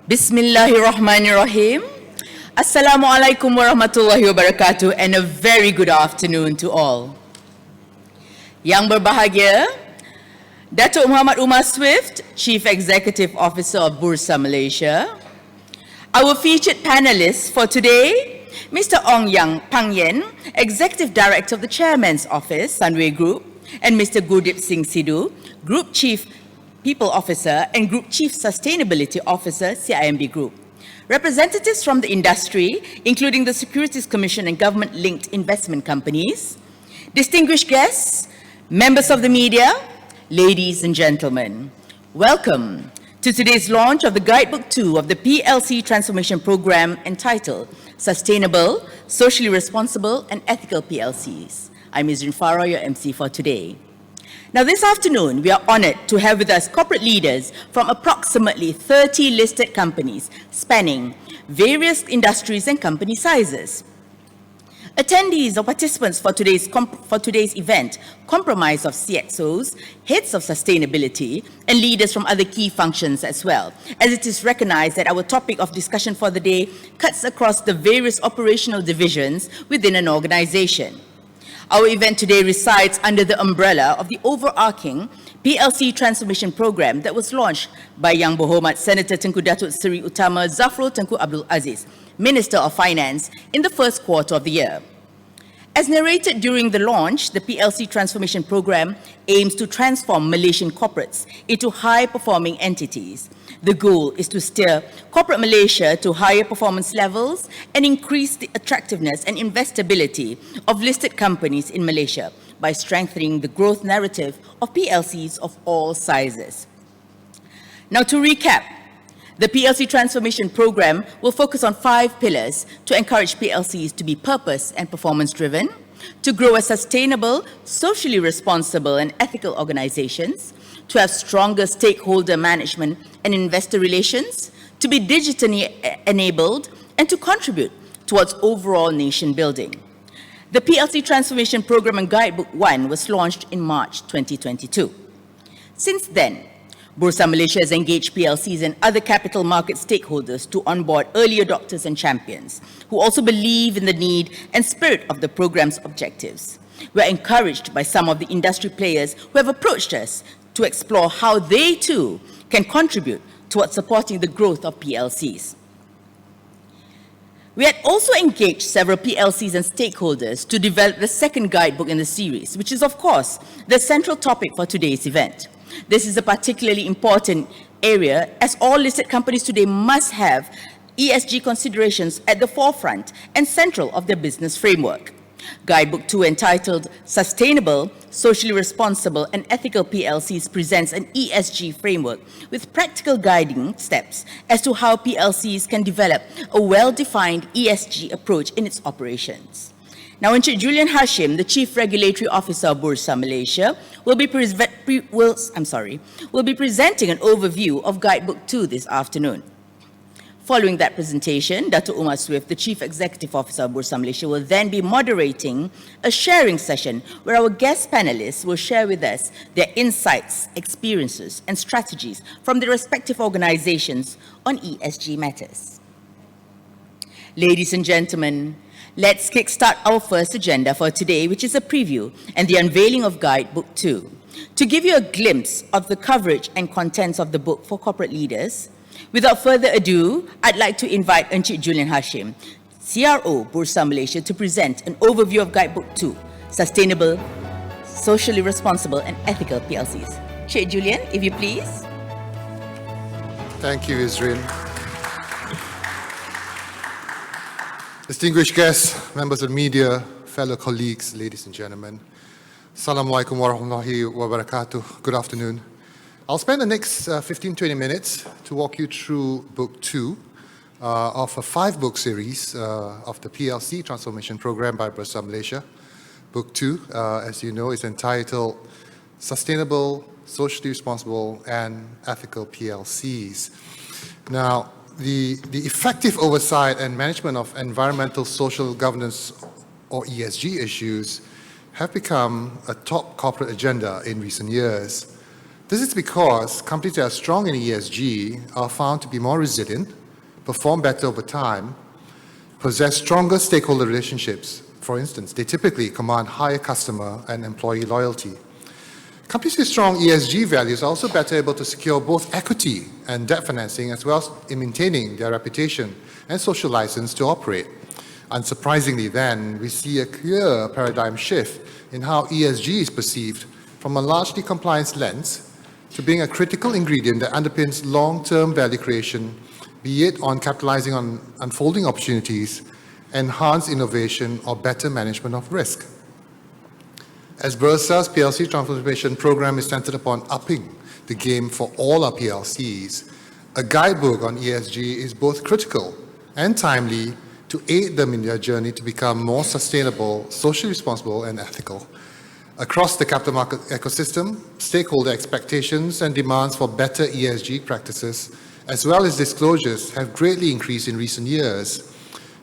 Bismillahirrahmanirrahim. Assalamualaikum warahmatullahi wabarakatuh, and a very good afternoon to all. Yang berbahagia, Datuk Muhammad Umar Swift, Chief Executive Officer of Bursa Malaysia. Our featured panelists for today, Mr. Ong Yang Pang Yen, Executive Director of the Chairman's Office, Sunway Group, and Mr. Gurdip Singh Sidhu, Group Chief People Officer and Group Chief Sustainability Officer, CIMB Group. Representatives from the industry, including the Securities Commission and government-linked investment companies, distinguished guests, members of the media, ladies and gentlemen, welcome to today's launch of the Guidebook 2 of the PLC Transformation Programme entitled Sustainable, Socially Responsible and Ethical PLCs. I'm Izrin Farah, your MC for today. Now, this afternoon, we are honored to have with us corporate leaders from approximately 30 listed companies spanning various industries and company sizes. Attendees or participants for today's event comprise of CXOs, heads of sustainability, and leaders from other key functions as well, as it is recognized that our topic of discussion for the day cuts across the various operational divisions within an organization. Our event today resides under the umbrella of the overarching PLC Transformation Programme that was launched by Yang Berhormat Senator Tengku Datuk Seri Utama Zafrul Tengku Abdul Aziz, Minister of Finance, in the first quarter of the year. As narrated during the launch, the PLC Transformation Programme aims to transform Malaysian corporates into high-performing entities. The goal is to steer corporate Malaysia to higher performance levels and increase the attractiveness and investability of listed companies in Malaysia by strengthening the growth narrative of PLCs of all sizes. Now, to recap, the PLC Transformation Programme will focus on 5 pillars to encourage PLCs to be purpose and performance-driven, to grow as sustainable, socially responsible and ethical organizations, to have stronger stakeholder management and investor relations, to be digitally enabled, and to contribute towards overall nation building. The PLC Transformation Programme Guidebook 1 was launched in March 2022. Since then, Bursa Malaysia has engaged PLCs and other capital market stakeholders to onboard early adopters and champions who also believe in the need and spirit of the programme's objectives. We are encouraged by some of the industry players who have approached us to explore how they too can contribute towards supporting the growth of PLCs. We had also engaged several PLCs and stakeholders to develop the second guidebook in the series, which is, of course, the central topic for today's event. This is a particularly important area as all listed companies today must have ESG considerations at the forefront and central of their business framework. Guidebook 2, entitled Sustainable, Socially Responsible and Ethical PLCs, presents an ESG framework with practical guiding steps as to how PLCs can develop a well-defined ESG approach in its operations. Now, Encik Julian Hashim, the Chief Regulatory Officer of Bursa Malaysia, will be presenting an overview of Guidebook 2 this afternoon. Following that presentation, Datuk Umar Swift, the Chief Executive Officer of Bursa Malaysia, will then be moderating a sharing session where our guest panelists will share with us their insights, experiences, and strategies from their respective organizations on ESG matters. Ladies and gentlemen, let's kickstart our first agenda for today, which is a preview and the unveiling of Guidebook 2. To give you a glimpse of the coverage and contents of the book for corporate leaders, without further ado, I'd like to invite Encik Julian Hashim, CRO, Bursa Malaysia, to present an overview of Guidebook 2, Sustainable, Socially Responsible and Ethical PLCs. Encik Julian, if you please. Thank you, Izrin. Distinguished guests, members of the media, fellow colleagues, ladies and gentlemen, Assalamualaikum warahmatullahi wabarakatuh. Good afternoon. I'll spend the next 15-20 minutes to walk you through Book 2 of a 5-book series of the PLC Transformation Programme by Bursa Malaysia. Book 2, as you know, is entitled Sustainable, Socially Responsible and Ethical PLCs. Now, the effective oversight and management of environmental social governance, or ESG issues, have become a top corporate agenda in recent years. This is because companies that are strong in ESG are found to be more resilient, perform better over time, possess stronger stakeholder relationships. For instance, they typically command higher customer and employee loyalty. Companies with strong ESG values are also better able to secure both equity and debt financing, as well as in maintaining their reputation and social license to operate. Unsurprisingly then, we see a clear paradigm shift in how ESG is perceived from a largely compliance lens to being a critical ingredient that underpins long-term value creation, be it on capitalizing on unfolding opportunities, enhanced innovation, or better management of risk. As Bursa's PLC transformation program is centered upon upping the game for all our PLCs, a guidebook on ESG is both critical and timely to aid them in their journey to become more sustainable, socially responsible, and ethical. Across the capital market ecosystem, stakeholder expectations and demands for better ESG practices, as well as disclosures, have greatly increased in recent years.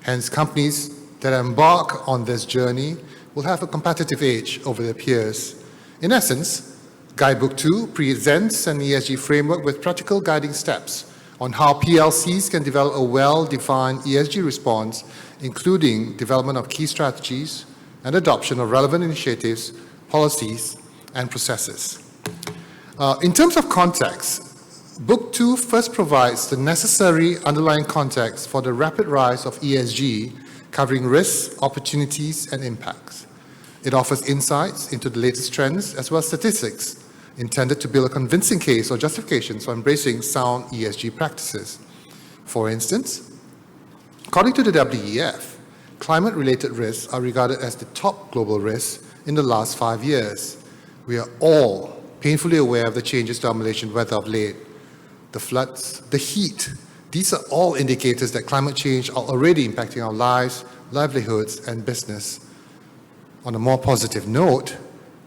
Hence, companies that embark on this journey will have a competitive edge over their peers. In essence, Guidebook 2 presents an ESG framework with practical guiding steps on how PLCs can develop a well-defined ESG response, including development of key strategies and adoption of relevant initiatives, policies, and processes. In terms of context, Book 2 first provides the necessary underlying context for the rapid rise of ESG, covering risks, opportunities, and impacts. It offers insights into the latest trends as well as statistics intended to build a convincing case or justifications for embracing sound ESG practices. For instance, according to the WEF, climate-related risks are regarded as the top global risks in the last 5 years. We are all painfully aware of the changes to our Malaysian weather of late. The floods, the heat, these are all indicators that climate change are already impacting our lives, livelihoods, and business. On a more positive note,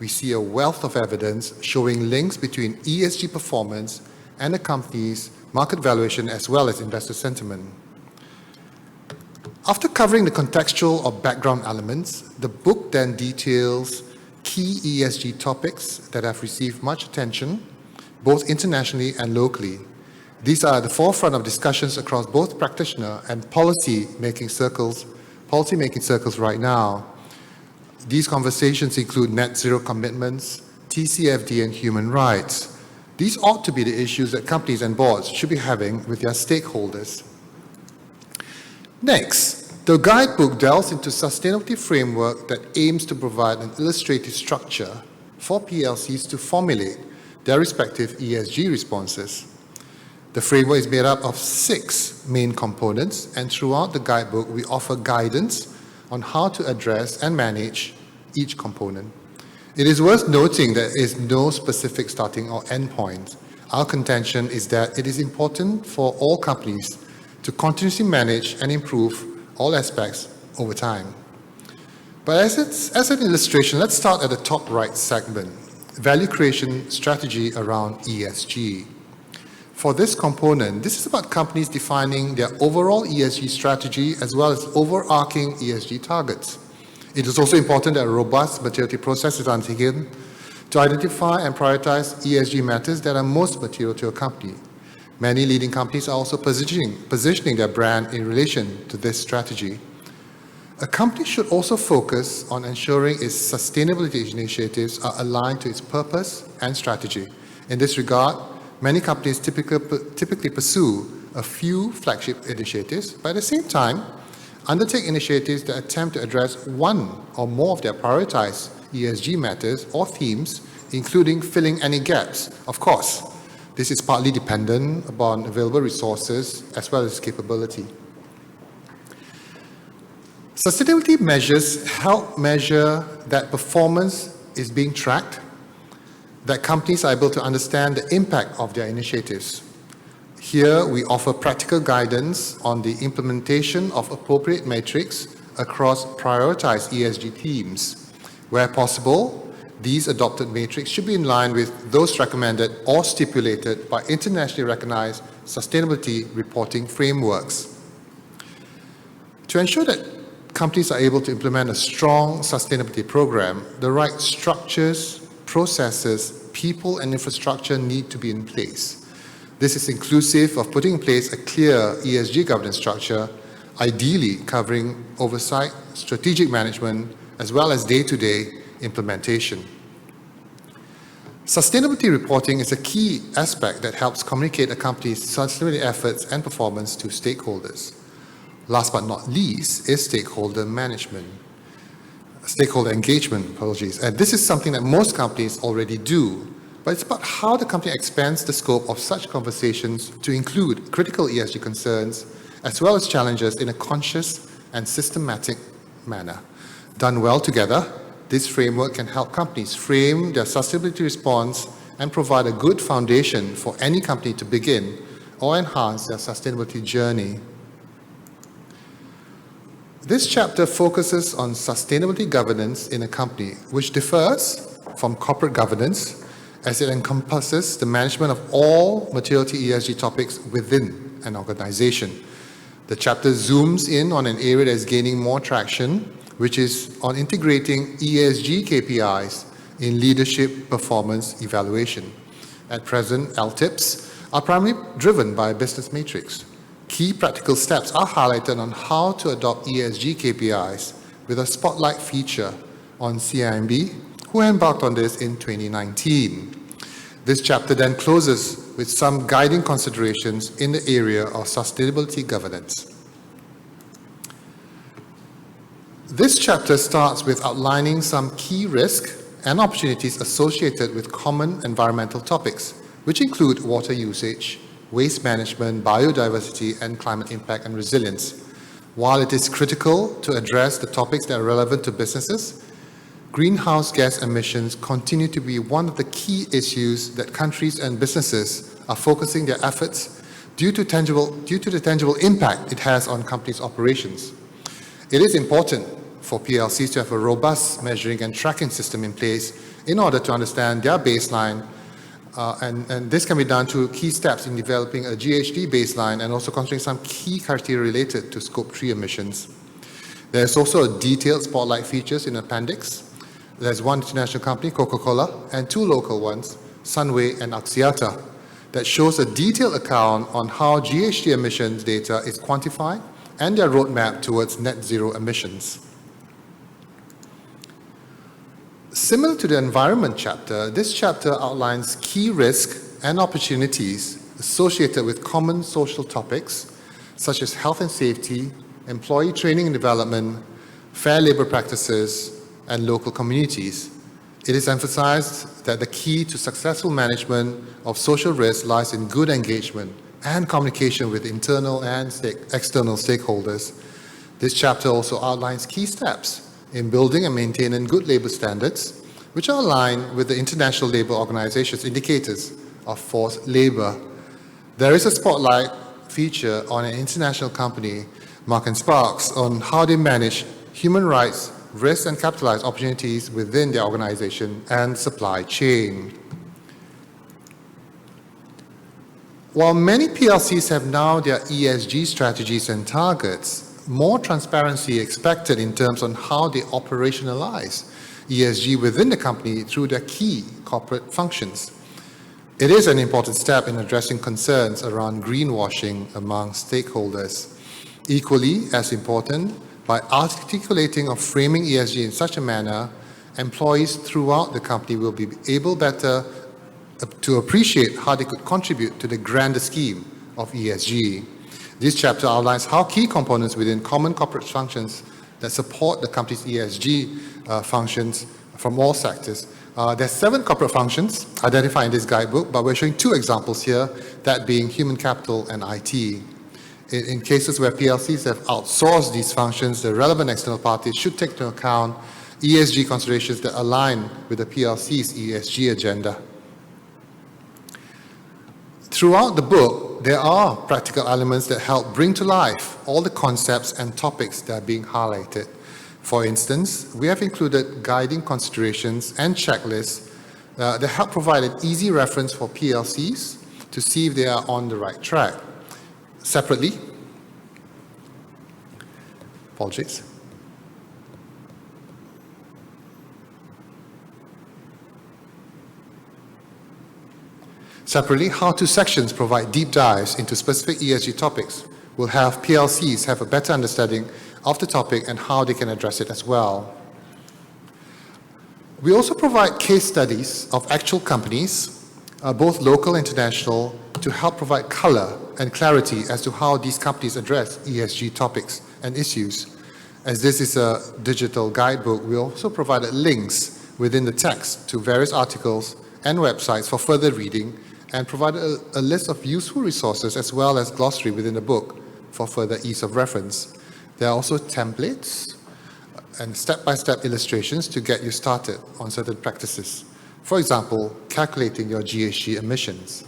we see a wealth of evidence showing links between ESG performance and a company's market valuation as well as investor sentiment. After covering the contextual or background elements, the book then details key ESG topics that have received much attention, both internationally and locally. These are at the forefront of discussions across both practitioner and policy-making circles right now. These conversations include net zero commitments, TCFD, and human rights. These ought to be the issues that companies and boards should be having with their stakeholders. Next, the guidebook delves into sustainability framework that aims to provide an illustrative structure for PLCs to formulate their respective ESG responses. The framework is made up of 6 main components, and throughout the guidebook, we offer guidance on how to address and manage each component. It is worth noting that there is no specific starting or end point. Our contention is that it is important for all companies to continuously manage and improve all aspects over time. But as an illustration, let's start at the top right segment, value creation strategy around ESG. For this component, this is about companies defining their overall ESG strategy as well as overarching ESG targets. It is also important that a robust maturity process is undertaken to identify and prioritize ESG matters that are most material to a company. Many leading companies are also positioning their brand in relation to this strategy. A company should also focus on ensuring its sustainability initiatives are aligned to its purpose and strategy. In this regard, many companies typically pursue a few flagship initiatives, but at the same time, undertake initiatives that attempt to address one or more of their prioritized ESG matters or themes, including filling any gaps. Of course, this is partly dependent upon available resources as well as capability. Sustainability measures help measure that performance is being tracked, that companies are able to understand the impact of their initiatives. Here, we offer practical guidance on the implementation of appropriate metrics across prioritized ESG themes. Where possible, these adopted metrics should be in line with those recommended or stipulated by internationally recognized sustainability reporting frameworks. To ensure that companies are able to implement a strong sustainability program, the right structures, processes, people and infrastructure need to be in place. This is inclusive of putting in place a clear ESG governance structure, ideally covering oversight, strategic management, as well as day-to-day implementation. Sustainability reporting is a key aspect that helps communicate a company's sustainability efforts and performance to stakeholders. Last but not least is stakeholder engagement, apologies. And this is something that most companies already do, but it's about how the company expands the scope of such conversations to include critical ESG concerns, as well as challenges in a conscious and systematic manner. Done well together, this framework can help companies frame their sustainability response and provide a good foundation for any company to begin or enhance their sustainability journey. This chapter focuses on sustainability governance in a company, which differs from corporate governance as it encompasses the management of all materiality ESG topics within an organization. The chapter zooms in on an area that is gaining more traction, which is on integrating ESG KPIs in leadership performance evaluation. At present, LTIPs are primarily driven by a business matrix. Key practical steps are highlighted on how to adopt ESG KPIs with a spotlight feature on CIMB, who embarked on this in 2019. This chapter then closes with some guiding considerations in the area of sustainability governance. This chapter starts with outlining some key risks and opportunities associated with common environmental topics, which include water usage, waste management, biodiversity, and climate impact and resilience. While it is critical to address the topics that are relevant to businesses, greenhouse gas emissions continue to be one of the key issues that countries and businesses are focusing their efforts due to the tangible impact it has on companies' operations. It is important for PLCs to have a robust measuring and tracking system in place in order to understand their baseline, and this can be done through key steps in developing a GHG baseline and also considering some key criteria related to Scope 3 emissions. There's also a detailed spotlight features in appendix. There's one international company, Coca-Cola, and two local ones, Sunway and Axiata, that shows a detailed account on how GHG emissions data is quantified and their roadmap towards net zero emissions. Similar to the environment chapter, this chapter outlines key risks and opportunities associated with common social topics such as health and safety, employee training and development, fair labor practices, and local communities. It is emphasized that the key to successful management of social risk lies in good engagement and communication with internal and external stakeholders. This chapter also outlines key steps in building and maintaining good labor standards, which are aligned with the International Labour Organization's indicators of forced labor. There is a spotlight feature on an international company, Mark & Sparks, on how they manage human rights, risks and capitalize opportunities within their organization and supply chain. While many PLCs have now their ESG strategies and targets, more transparency expected in terms on how they operationalize ESG within the company through their key corporate functions. It is an important step in addressing concerns around greenwashing among stakeholders. Equally as important, by articulating or framing ESG in such a manner, employees throughout the company will be able better to appreciate how they could contribute to the grander scheme of ESG. This chapter outlines how key components within common corporate functions that support the company's ESG functions from all sectors. There are 7 corporate functions identified in this guidebook, but we're showing 2 examples here, that being human capital and IT. In cases where PLCs have outsourced these functions, the relevant external parties should take into account ESG considerations that align with the PLC's ESG agenda. Throughout the book, there are practical elements that help bring to life all the concepts and topics that are being highlighted. For instance, we have included guiding considerations and checklists that help provide an easy reference for PLCs to see if they are on the right track. Separately, apologies. Separately, how-to sections provide deep dives into specific ESG topics. We'll have PLCs have a better understanding of the topic and how they can address it as well. We also provide case studies of actual companies, both local and international, to help provide color and clarity as to how these companies address ESG topics and issues. As this is a digital guidebook, we also provided links within the text to various articles and websites for further reading, and provided a list of useful resources as well as glossary within the book for further ease of reference. There are also templates and step-by-step illustrations to get you started on certain practices. For example, calculating your GHG emissions.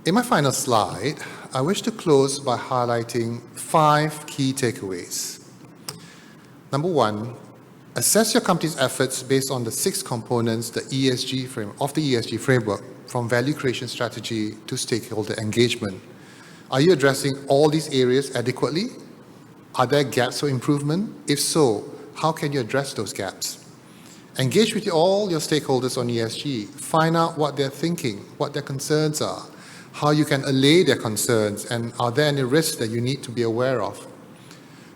In my final slide, I wish to close by highlighting 5 key takeaways. Number 1, assess your company's efforts based on the 6 components of the ESG framework, from value creation strategy to stakeholder engagement. Are you addressing all these areas adequately? Are there gaps for improvement? If so, how can you address those gaps? Engage with all your stakeholders on ESG. Find out what they're thinking, what their concerns are, how you can allay their concerns, and are there any risks that you need to be aware of?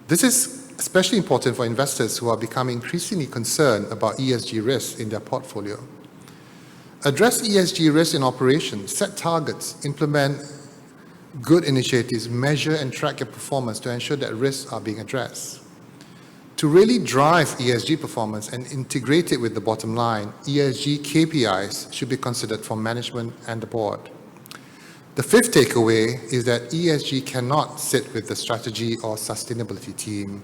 This is especially important for investors who are becoming increasingly concerned about ESG risks in their portfolio. Address ESG risks in operations, set targets, implement good initiatives, measure and track your performance to ensure that risks are being addressed. To really drive ESG performance and integrate it with the bottom line, ESG KPIs should be considered for management and the board. The 5th takeaway is that ESG cannot sit with the strategy or sustainability team.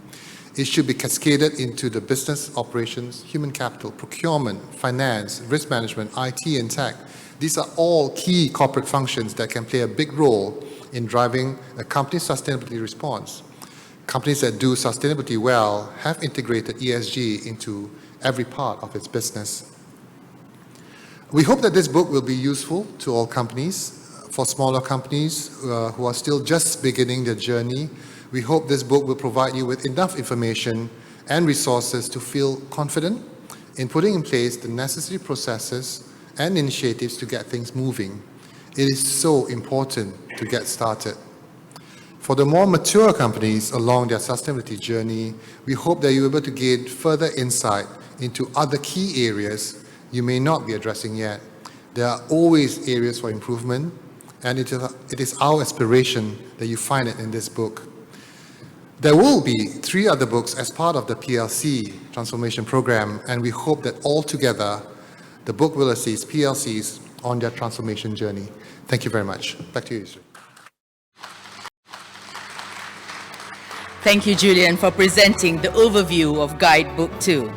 It should be cascaded into the business operations, human capital, procurement, finance, risk management, IT and tech. These are all key corporate functions that can play a big role in driving a company's sustainability response. Companies that do sustainability well have integrated ESG into every part of its business. We hope that this book will be useful to all companies. For smaller companies who are still just beginning their journey, we hope this book will provide you with enough information and resources to feel confident in putting in place the necessary processes and initiatives to get things moving. It is so important to get started. For the more mature companies along their sustainability journey, we hope that you're able to gain further insight into other key areas you may not be addressing yet. There are always areas for improvement, and it is our aspiration that you find it in this book. There will be 3 other books as part of the PLC transformation program, and we hope that altogether the book will assist PLCs on their transformation journey. Thank you very much. Back to you, Yusri. Thank you, Julian, for presenting the overview of Guidebook 2.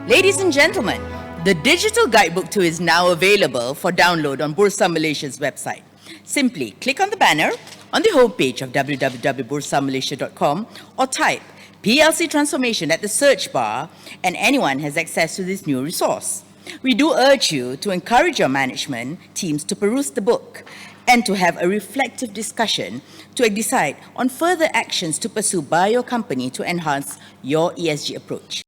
Ladies and gentlemen, the digital Guidebook 2 is now available for download on Bursa Malaysia's website. Simply click on the banner on the homepage of www.bursamalaysia.com or type PLC Transformation at the search bar, and anyone has access to this new resource. We do urge you to encourage your management teams to peruse the book and to have a reflective discussion to decide on further actions to pursue by your company to enhance your ESG approach.